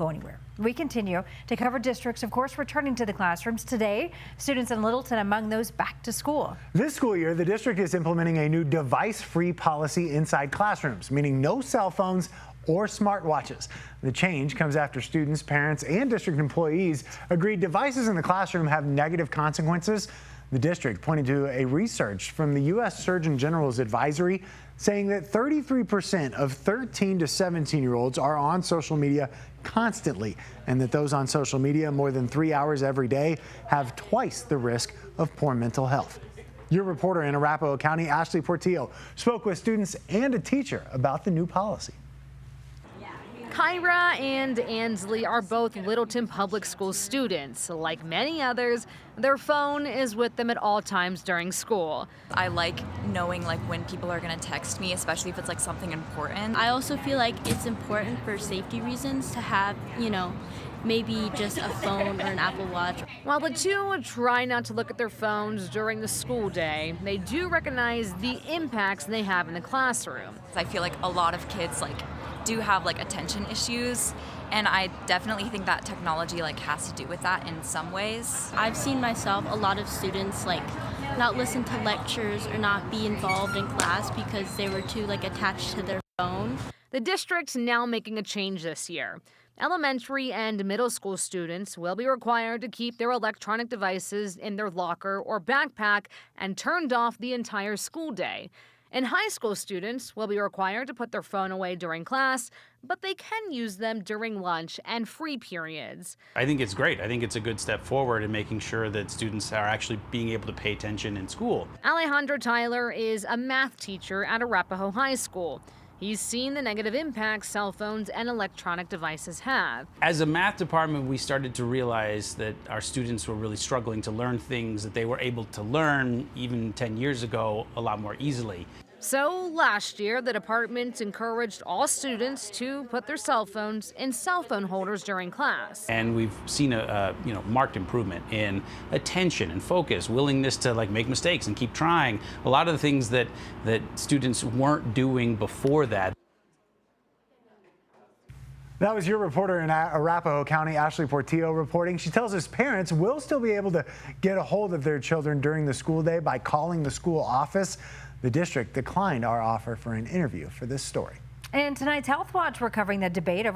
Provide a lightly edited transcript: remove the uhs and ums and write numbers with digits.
go anywhere. We continue to cover districts, of course, returning to the classrooms today. Students in Littleton among those back to school. This school year, the district is implementing a new device-free policy inside classrooms, meaning no cell phones or smartwatches. The change comes after students, parents, and district employees agreed devices in the classroom have negative consequences. The district pointed to a research from the U.S. Surgeon General's advisory saying that 33% of 13 to 17-year-olds are on social media constantly, and that those on social media more than 3 hours every day have twice the risk of poor mental health. Your reporter in Arapahoe County, Ashley Portillo, spoke with students and a teacher about the new policy. Kyra and Ansley are both Littleton Public Schools students. Like many others, their phone is with them at all times during school. I like knowing when people are going to text me, especially if it's something important. I also feel like it's important for safety reasons to have, maybe just a phone or an Apple Watch. While the two try not to look at their phones during the school day, they do recognize the impacts they have in the classroom. I feel like a lot of kids do have attention issues, and I definitely think that technology has to do with that in some ways. I've seen myself, a lot of students not listen to lectures or not be involved in class because they were too attached to their phone. The district's now making a change this year. Elementary and middle school students will be required to keep their electronic devices in their locker or backpack and turned off the entire school day. And high school students will be required to put their phone away during class, but they can use them during lunch and free periods. I think it's great. I think it's a good step forward in making sure that students are actually being able to pay attention in school. Alejandro Tyler is a math teacher at Arapahoe High School. He's seen the negative impacts cell phones and electronic devices have. As a math department, we started to realize that our students were really struggling to learn things that they were able to learn even 10 years ago a lot more easily. So last year, the department encouraged all students to put their cell phones in cell phone holders during class. And we've seen a marked improvement in attention and focus, willingness to make mistakes and keep trying. A lot of the things that students weren't doing before that. That was your reporter in Arapahoe County, Ashley Portillo, reporting. She tells us parents will still be able to get a hold of their children during the school day by calling the school office. The district declined our offer for an interview for this story. And tonight's Health Watch, we're covering the debate over